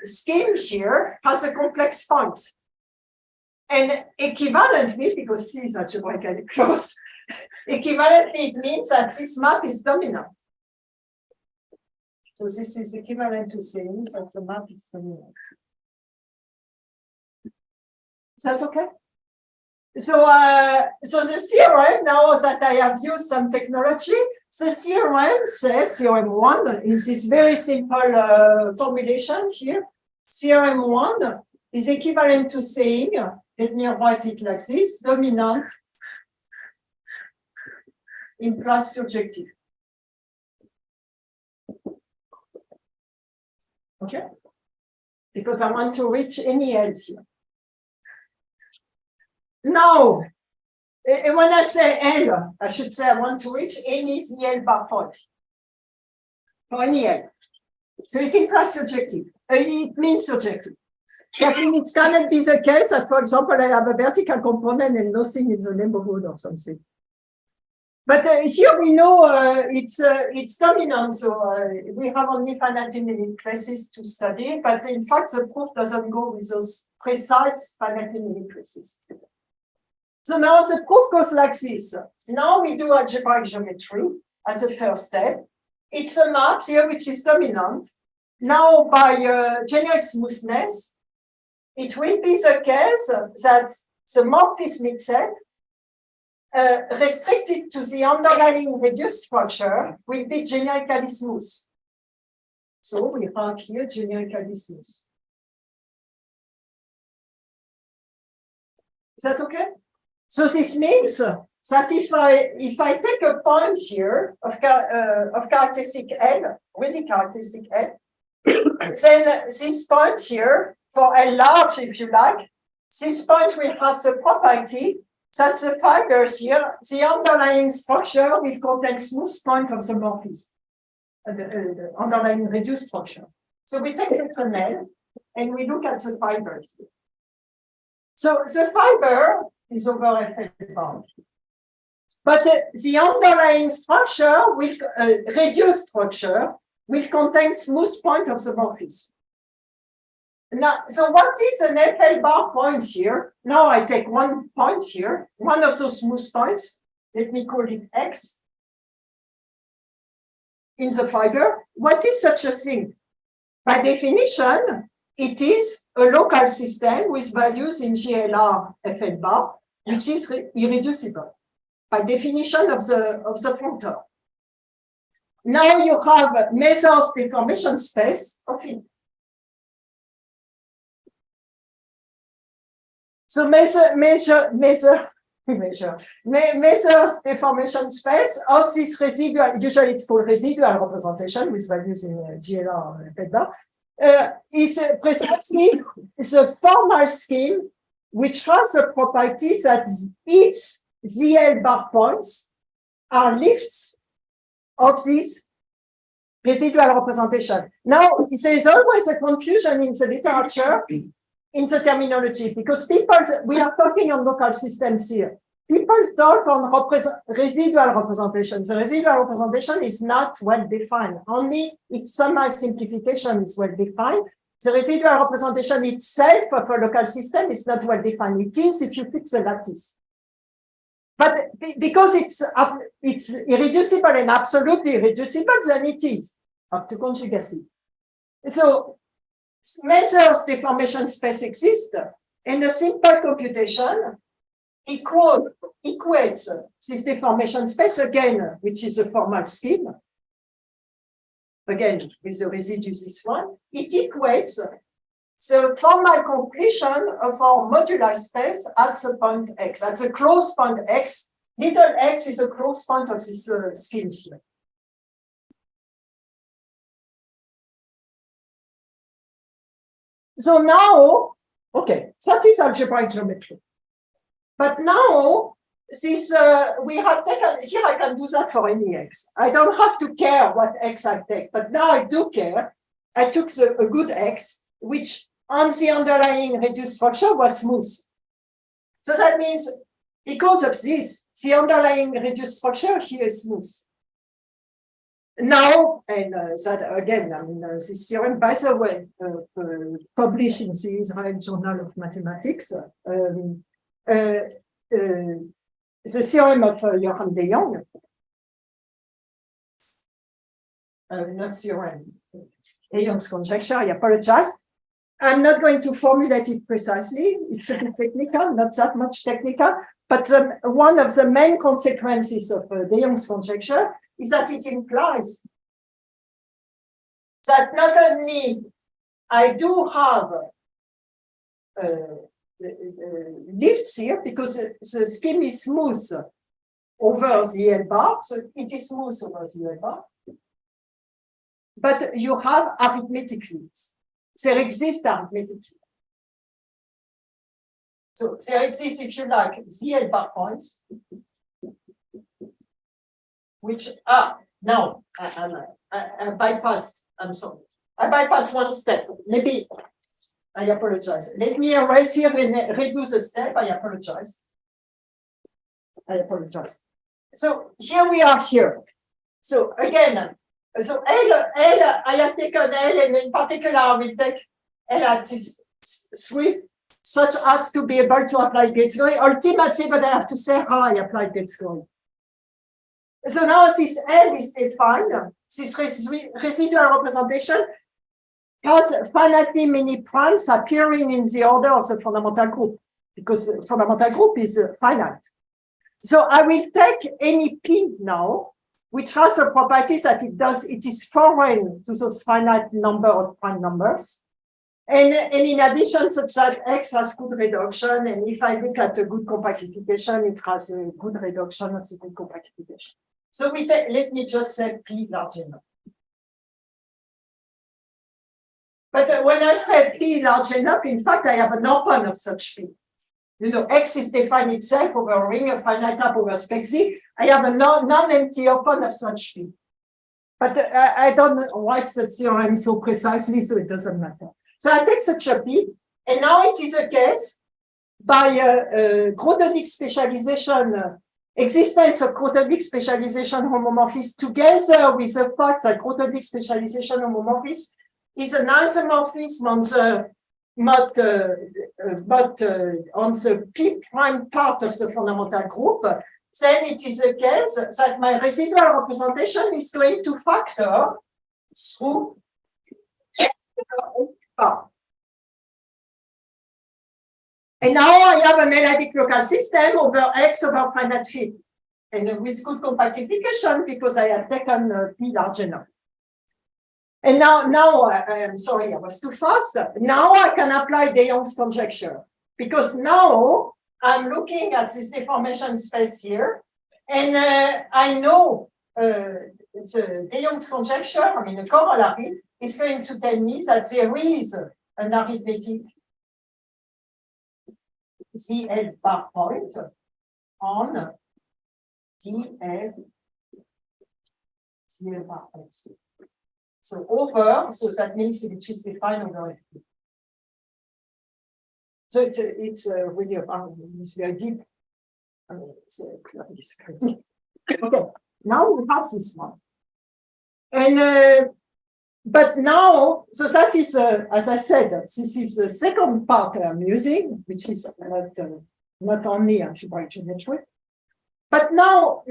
scheme here has a complex point. And equivalently, because C is algebraically close, equivalently it means that this map is dominant. So this is equivalent to saying that the map is dominant. Is that okay? So, so the theorem, now that I have used some technology, the theorem says, theorem 1 is this very simple formulation here. Theorem 1 is equivalent to saying, let me write it like this, dominant implies surjective. Okay? Because I want to reach any L here. Now, when I say L, I should say I want to reach any ZL bar point for any L. So it implies surjective. It means surjective. I think it cannot be the case that, for example, I have a vertical component and nothing in the neighborhood or something. But here we know it's dominant, so we have only finite infinite traces to study. But in fact, the proof doesn't go with those precise finite infinite traces. So now the proof goes like this. Now we do algebraic geometry as a first step. It's a map here which is dominant. Now by generic smoothness, it will be the case that the morphismic set restricted to the underlying reduced structure will be generically smooth. So we have here generically smooth. that okay? So this means that if I take a point here of characteristic L, really characteristic L, then this point here, for L large, if you like, this point will have the property that the fibers here, the underlying structure will contain smooth point of the morphism, the underlying reduced structure. So we take the L and we look at the fibers. So the fiber is over FL bar. But the underlying structure will, reduced structure, will contain smooth point of the morphism. Now, so what is an FL bar point here? Now I take one point here, one of those smooth points. Let me call it X in the fiber. What is such a thing? By definition, it is a local system with values in GLR FL bar, which is irreducible by definition of the functor. Now you have Mazur's deformation space of it. So Mazur's deformation space of this residual, usually it's called residual representation with values in GLR FL bar, is precisely the formal scheme which has the property that its ZL bar points are lifts of this residual representation. Now, there is always a confusion in the literature, in the terminology, because people, we are talking on local systems here. People talk on residual representation. The residual representation is not well defined. Only its semi-simplification is well defined. The residual representation itself of a local system is not well defined. It is if you fix the lattice. But because it's irreducible and absolutely irreducible, then it is up to conjugacy. So Mazur's deformation space exists, and a simple computation equates this deformation space again, which is a formal scheme. Again, with the residues, this one, it equates the formal completion of our modular space at the point X, at the close point X. Little x is a close point of this scheme here. So now, okay, that is algebraic geometry. But now, this we have taken, here I can do that for any x. I don't have to care what x I take, but now I do care. I took a good x, which on the underlying reduced structure was smooth. So that means because of this, the underlying reduced structure here is smooth. Now, and that again, I mean, this theorem, by the way, published in the Israel Journal of Mathematics, the theorem of Johann de Jong, not theorem, de Jong's conjecture, I apologize. I'm not going to formulate it precisely. It's a bit technical, not that much technical, but one of the main consequences of de Jong's conjecture is that it implies that not only I do have lifts here, because the scheme is smooth over the L bar, so it is smooth over the L bar, but you have arithmetic lifts. There exist arithmetic lifts. So there exists, if you like, the L bar points, which now I bypassed. I'm sorry. I bypassed one step. Maybe I apologize. Let me erase here and redo the step. I apologize. I apologize. So here we are here. So again, so L, I have taken L, and in particular, I will take L at this sweep, such as to be able to apply Gates theory. Ultimately, but I have to say how I apply Gates theory. So now this L is defined, this residual representation has finitely many primes appearing in the order of the fundamental group, because the fundamental group is finite. So I will take any P now, which has a property that it is foreign to those finite number of prime numbers. And in addition, such that X has good reduction, and if I look at a good compactification, it has a good reduction of the good compactification. So let me just say P large enough. But when I say P large enough, in fact, I have an open of such P. You know, X is defined itself over a ring of finite type over spec Z. I have a non-empty open of such P. But I don't write the theorem so precisely, so it doesn't matter. So I take such a P, and now it is a case by Grothendieck specialization, existence of Grothendieck specialization homomorphism together with the fact that Grothendieck specialization homomorphism is an isomorphism on the on the P prime part of the fundamental group, then it is the case that my residual representation is going to factor through and now I have an analytic local system over X over finite field, and with good compactification because I had taken P large enough. And now I am sorry, I was too fast. Now I can apply de Jong's conjecture because now I'm looking at this deformation space here, and I know the de Jong's conjecture, I mean the corollary, is going to tell me that there is an arithmetic ZL bar point on DF ZL bar X. So over, so that means which is defined over F. So it's really it's very deep. I mean, it's very deep. Okay, now we have this one. And but now, so that is, as I said, this is the second part I'm using, which is not only algebraic geometry. But now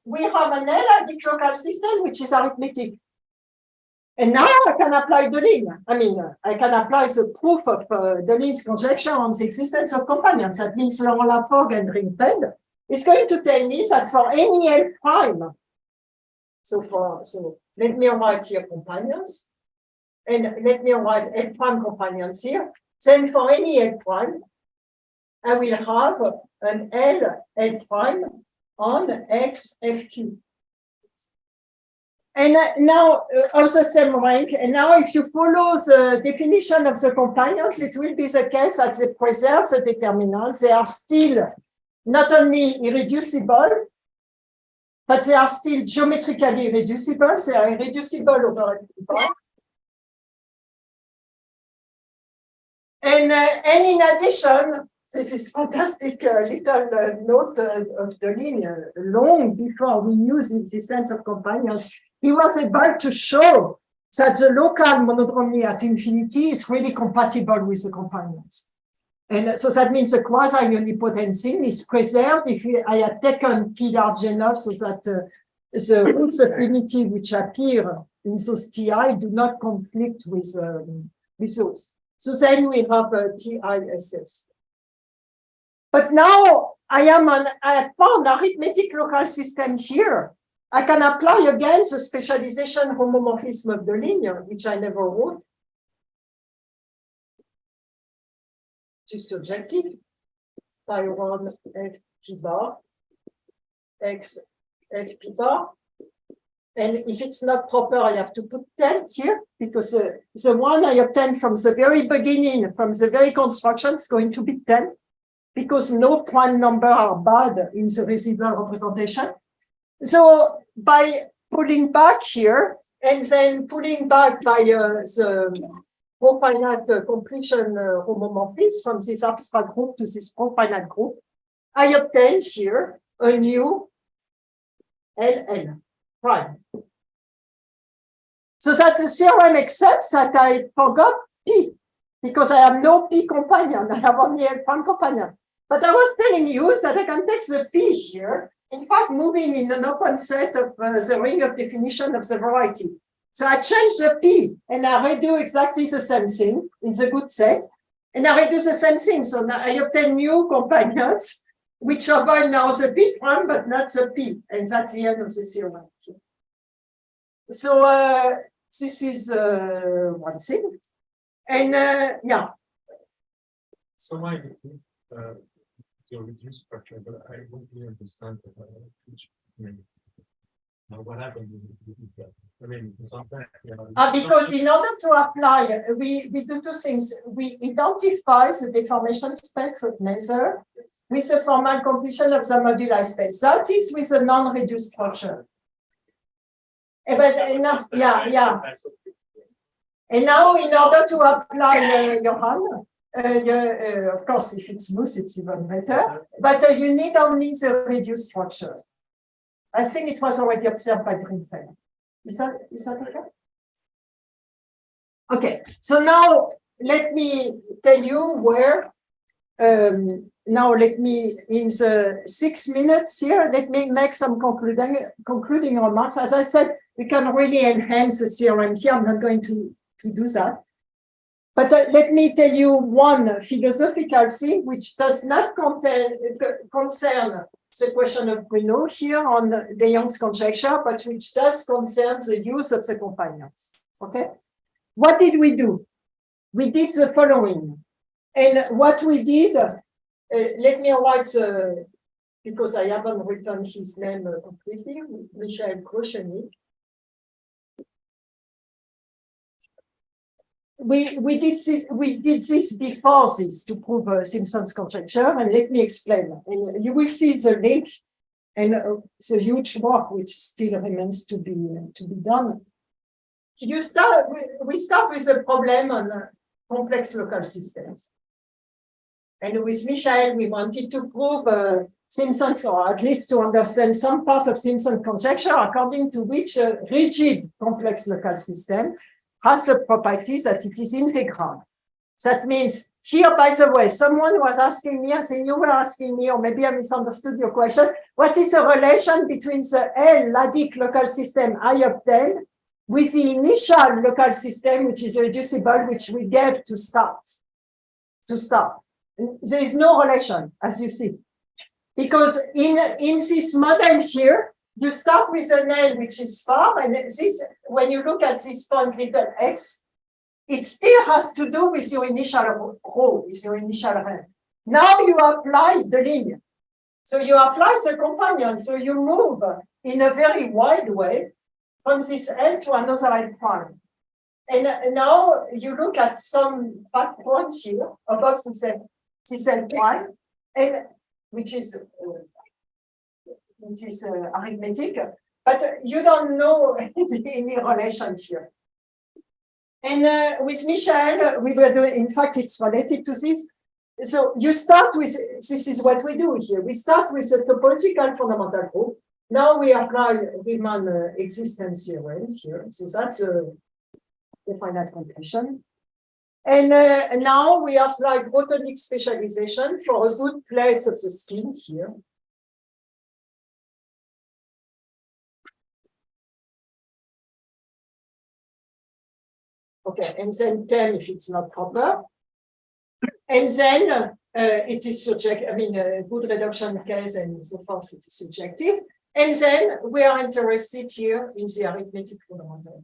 we have an analytic local system which is arithmetic. And now I can apply Deligne. I mean, I can apply the proof of Deligne's conjecture on the existence of companions. That means Laurent-Laforgue and Ringfeld is going to tell me that for any L prime, so let me write here companions, and let me write L prime companions here. Then for any L prime, I will have an L prime on X FQ. And now of the same rank, and now if you follow the definition of the companions, it will be the case that they preserve the determinants. They are still not only irreducible, but they are still geometrically irreducible. They are irreducible over a. And in addition, this is fantastic little note of Deligne, long before we knew the existence of companions. He was able to show that the local monodromy at infinity is really compatible with the companions. And so that means the quasi-unipotent thing is preserved if I had taken P large enough so that the roots of unity which appear in those TI do not conflict with those. So then we have TISS. But now I found arithmetic local system here. I can apply again the specialization homomorphism of Deligne, which I never wrote. To subjective by 1 F P bar X F P bar. And if it's not proper, I have to put 10 here because the one I obtained from the very beginning, from the very construction, is going to be 10 because no prime number are bad in the residual representation. So by pulling back here and then pulling back by the profinite completion homomorphism from this abstract group to this profinite group, I obtain here a new LL prime. So that the theorem accepts that I forgot P because I have no P companion. I have only L prime companion. But I was telling you that I can take the P here. In fact, moving in an open set of the ring of definition of the variety. So I change the P and I redo exactly the same thing in the good set. And I redo the same thing. So now I obtain new companions, which avoid now the P prime, but not the P. And that's the end of the theorem. So this is one thing. And yeah, So my to reduce structure, but I don't really understand what happened with that. I mean, sometimes, because in order to apply, we do two things. We identify the deformation space of laser with the formal completion of the moduli space. That is with a non-reduced structure. But enough, yeah. And now, in order to apply Johan, of course, if it's smooth, it's even better. But you need only the reduced structure. I think it was already observed by Greenfeld. Is that okay? Okay, so now let me tell you where. Now let me, in the 6 minutes here, let me make some concluding remarks. As I said, we can really enhance the theorem here. I'm not going to do that. But let me tell you one philosophical thing which does not concern the question of Bruno here on De Jong's conjecture, but which does concern the use of the companions. Okay? What did we do? We did the following. And what we did, let me write, because I haven't written his name completely, Michael Krochenik. We did this before this to prove Simpson's conjecture, and let me explain. And you will see the link and the huge work which still remains to be done. We start with a problem on complex local systems. And with Michael, we wanted to prove Simpson's, or at least to understand some part of Simpson's conjecture, according to which a rigid complex local system has the property that it is integral. That means, here, by the way, someone was asking me, I think you were asking me, or maybe I misunderstood your question, what is the relation between the L-adic local system I obtained with the initial local system, which is reducible, which we gave to start? There is no relation, as you see. Because in this model here, you start with an L which is far, and this, when you look at this point little x, it still has to do with your initial rho, with your initial rank. Now you apply the linear. So you apply the companion, so you move in a very wide way from this L to another L prime. And now you look at some back points here above this L prime, and which is arithmetic, but you don't know any relations here. And with Michael, we were doing, in fact, it's related to this. So you start with, this is what we do here. We start with a topological fundamental group. Now we apply Riemann existence theorem here. So that's the finite completion. And now we apply protonic specialization for a good place of the scheme here. Okay, and then 10 if it's not proper. And then it is subjective, I mean, a good reduction case and so forth, it is subjective. And then we are interested here in the arithmetic fundamental.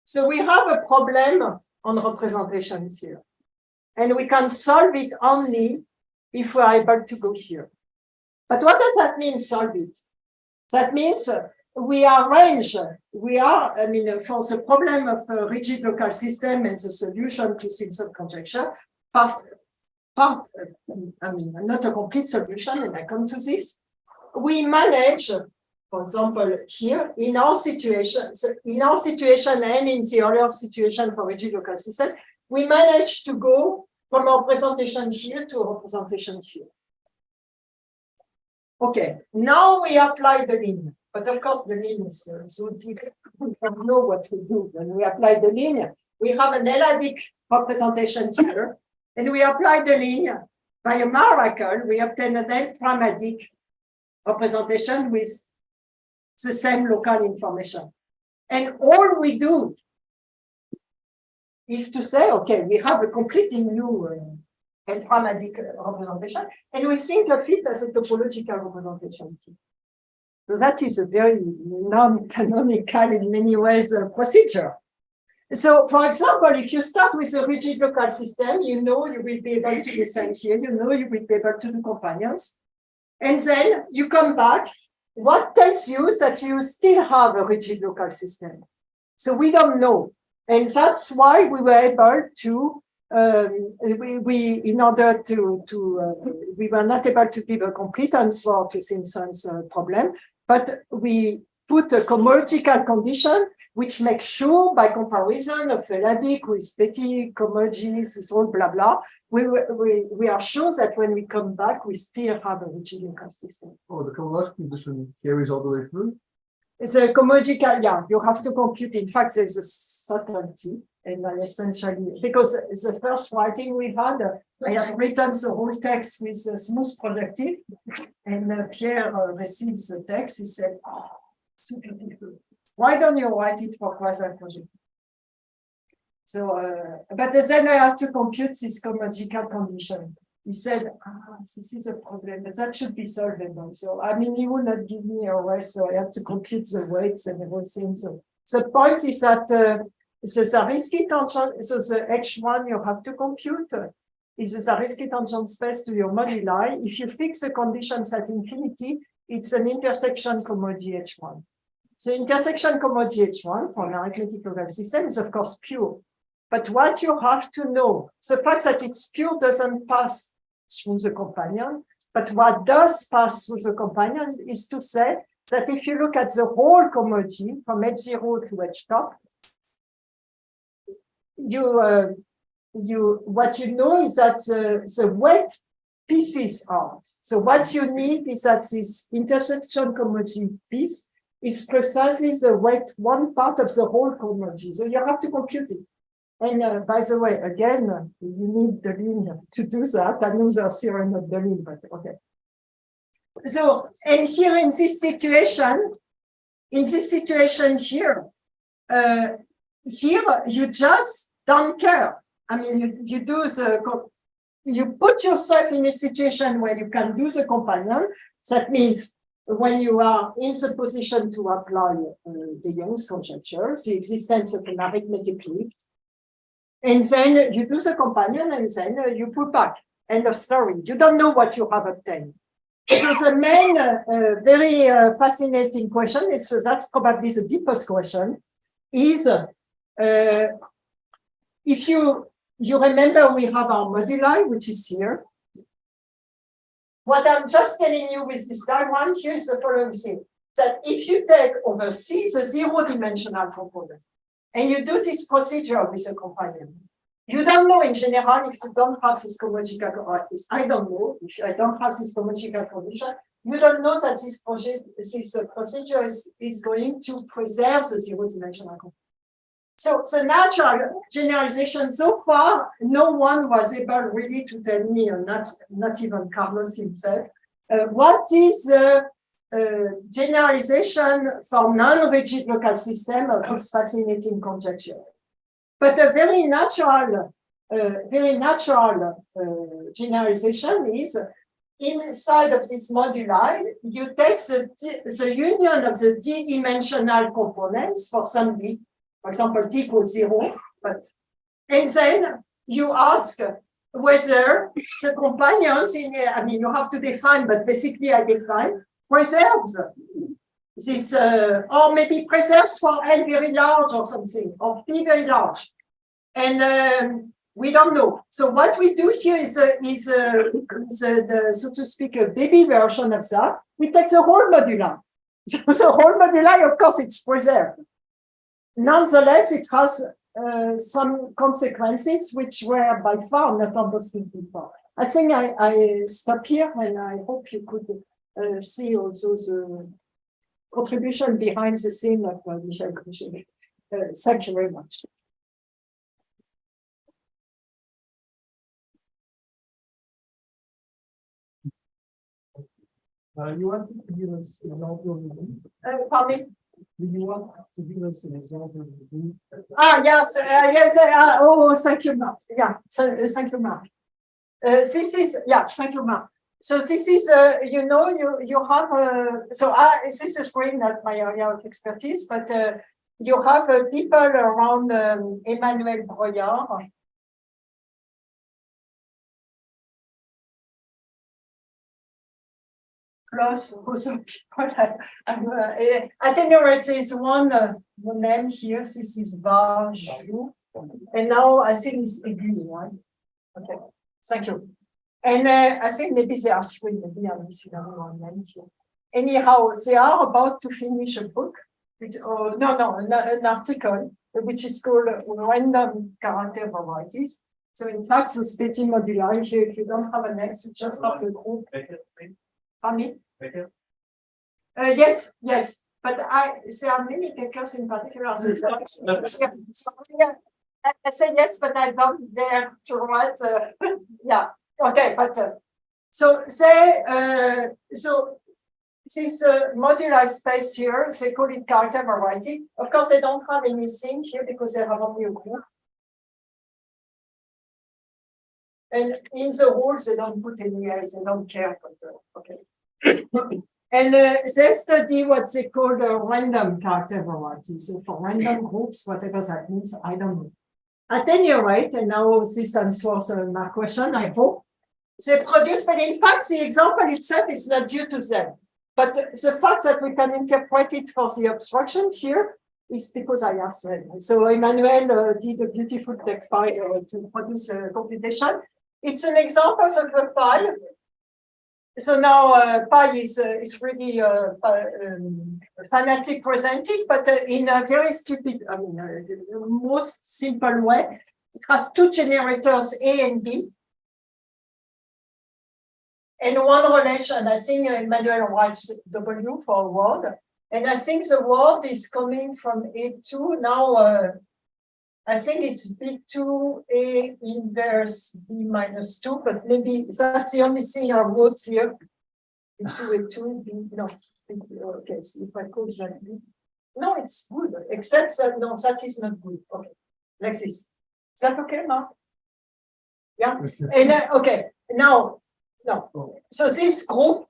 So we have a problem on representations here. And we can solve it only if we are able to go here. But what does that mean, solve it? That means we arrange, for the problem of a rigid local system and the solution to Simpson conjecture, not a complete solution, and I come to this. We manage, for example, here, in our situation and in the earlier situation for rigid local system, we manage to go from a representation here to a representation here. Okay, now we apply the linear, but of course the linear is so deep, we don't know what we do when we apply the linear. We have an L-adic representation here, and we apply the linear. By a miracle, we obtain an L'-adic representation with the same local information. And all we do is to say, okay, we have a completely new L'-adic representation, and we think of it as a topological representation. So that is a very non-canonical in many ways procedure. So, for example, if you start with a rigid local system, you know you will be able to descend here, you know you will be able to do companions. And then you come back. What tells you that you still have a rigid local system? So we don't know. And that's why we were able to, we were not able to give a complete answer to Simpson's problem, but we put a cohomological condition which makes sure by comparison of Ladic with Betti moduli, this all blah, blah, we are sure that when we come back, we still have a rigid local system. Oh, the cohomological condition carries all the way through? It's a cohomological, yeah, you have to compute. In fact, there's a certainty, and essentially, because the first writing we had, I had written the whole text with a smooth projective, and Pierre receives the text, he said, oh, too beautiful. Why don't you write it for quasi-project? So, but then I have to compute this cohomological condition. He said, this is a problem, but that should be solvable. So, I mean, he would not give me a rest, so I have to compute the weights and everything. So, the point is that the Zariski tangent, so the H1 you have to compute is the Zariski tangent space to your moduli. If you fix the conditions at infinity, it's an intersection cohomology H1. So intersection cohomology H1 for an arithmetic local system is of course pure. But what you have to know, the fact that it's pure doesn't pass through the companion, but what does pass through the companion is to say that if you look at the whole cohomology from H0 to H top, what you know is that the weight pieces are. So what you need is that this intersection cohomology piece is precisely the weight one part of the whole cohomology. So you have to compute it. And by the way, again, you need the line to do that. I know there's theorem of the line, but okay. So, and here in this situation here, here you just don't care. I mean, you put yourself in a situation where you can do the companion. That means when you are in the position to apply the Young's conjecture, the existence of an arithmetic lift, and then you do the companion, and then you put back. End of story. You don't know what you have obtained. So the main, very fascinating question is, that's probably the deepest question, is if you remember we have our moduli, which is here. What I'm just telling you with this diagram here is the following thing, that if you take over C, the zero-dimensional component, and you do this procedure with a companion, you don't know in general if you don't have this cohomological, or I don't know, if I don't have this cohomological condition, you don't know that this procedure is going to preserve the zero-dimensional component. So the natural generalization, so far, no one was able really to tell me, or not even Carlos himself, what is the generalization for non-rigid local system of this fascinating conjecture. But a very natural generalization is inside of this moduli, you take the union of the d-dimensional components for some d. For example, d equals 0, and then you ask whether the companions I mean, you have to define, but basically I define, preserves this, or maybe preserves for L very large or something, or P very large. And we don't know. So what we do here is so to speak, a baby version of that. We take the whole moduli. The whole moduli, of course, it's preserved. Nonetheless, it has some consequences which were by far not understood before. I think I stop here, and I hope you could see also the contribution behind the scene of Michel Cruchet. Thank you very much. You want to give us an example? Pardon me? Do you want to give us an example of the group? Yes, yes. Oh, thank you, Mark. Yeah, thank you, Mark. This is, yeah, thank you, Mark. So this is, you know, you have, this is a screen, not my area of expertise, but you have people around Emmanuel Breuillard. Plus also people at any rate, there is one name here, this is Barjou, and now I think it's Aiguille, right? Okay, thank you. And I think maybe they are three, maybe I'm missing one name here. Anyhow, they are about to finish a book, which, an article, which is called Random Character Varieties. So in fact, the Betti moduli, if you don't have a name, you just have the group. Pardon me? Yes, but there are many papers in particular. I say yes, but I don't dare to write. Yeah, okay, but so this modular space here, they call it character variety. Of course, they don't have anything here because they have only a group. And in the rules, they don't put any else, they don't care, but okay. And they study what they call random character variety. So for random groups, whatever that means, I don't know. At any rate, and now this answers my question, I hope, they produce, but in fact, the example itself is not due to them. But the fact that we can interpret it for the obstructions here is because I asked them. So Emmanuel did a beautiful tech file to produce a computation. It's an example of a file. So now pi is really finitely presented, but in a very stupid, most simple way. It has two generators, A and B. And one relation, I think Emmanuel writes W for a word. And I think the word is coming from A2. Now, I think it's B2, A inverse B minus 2, but maybe that's the only thing I wrote here. B2, A2, B, no. Okay, so if I call that B. No, it's good, except that, no, that is not good. Okay, like this. Is that okay, Mark? Yeah, and okay, now, no. So this group,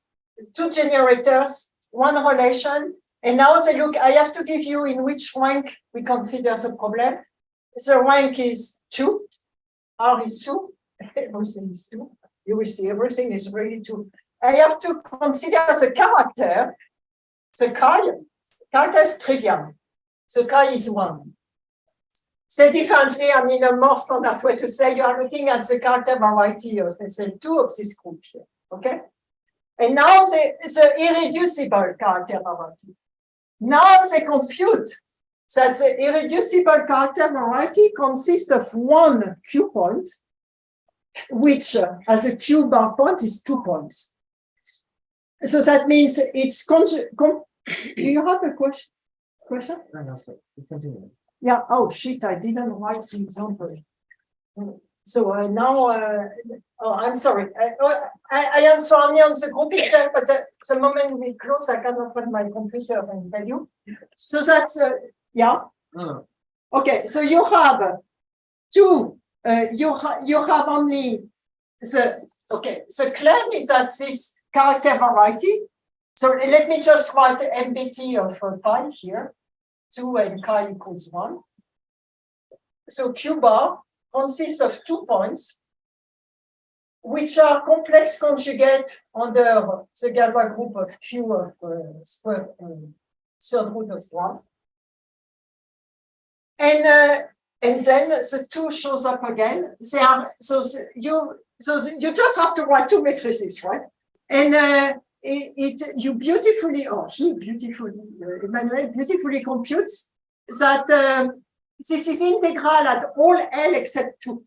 two generators, one relation, and now they look, I have to give you in which rank we consider the problem. The rank is 2, R is 2, everything is 2. You will see everything is really 2. I have to consider the character, the character is trivial, the chi is 1. Say differently, I mean, a more standard way to say you are looking at the character variety of SL2 of this group here, okay? And now the irreducible character variety. Now they compute that the irreducible character variety consists of one Q point, which as a Q bar point is 2 points. So that means it's do you have a question? No, sir. Continue. Yeah, oh shit, I didn't write the example. So now, oh, I'm sorry. I answer only on the group itself, but the moment we close, I can open my computer and tell you. So that's, yeah. Oh. Okay, so you have two, you have only the, okay, the claim is that this character variety, so let me just write MBT of pi here, 2 and chi equals 1. So Q bar consists of 2 points, which are complex conjugate under the Galois group of Q of square third root of 1. And then the 2 shows up again. They are, you just have to write 2 matrices, right? And you beautifully, or he beautifully, Emmanuel beautifully computes that this is integral at all L except 2.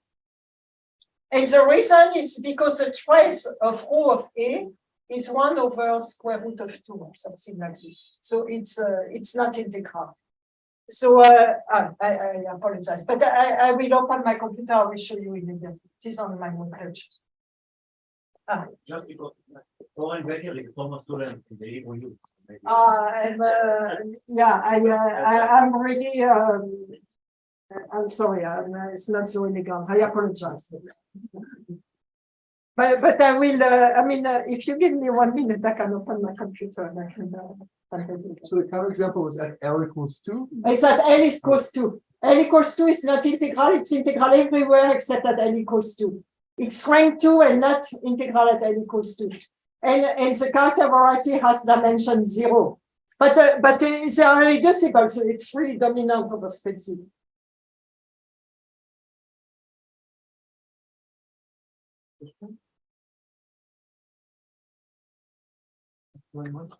And the reason is because the trace of rho of A is 1 over square root of 2 or something like this. So it's not integral. So I apologize, but I will open my computer. I will show you immediately. It is on my page. Just because Oren Becker is Thomas student in the EOU. Yeah, I'm really, I'm sorry, it's not so elegant. I apologize. But I will, if you give me 1 minute, I can open my computer and I can. So the counterexample is at L equals 2. It's that L equals 2. L equals 2 is not integral, it's integral everywhere except at L equals 2. It's rank 2 and not integral at L equals 2. And the character variety has dimension 0. But it's irreducible, so it's really dominant over space. Very much.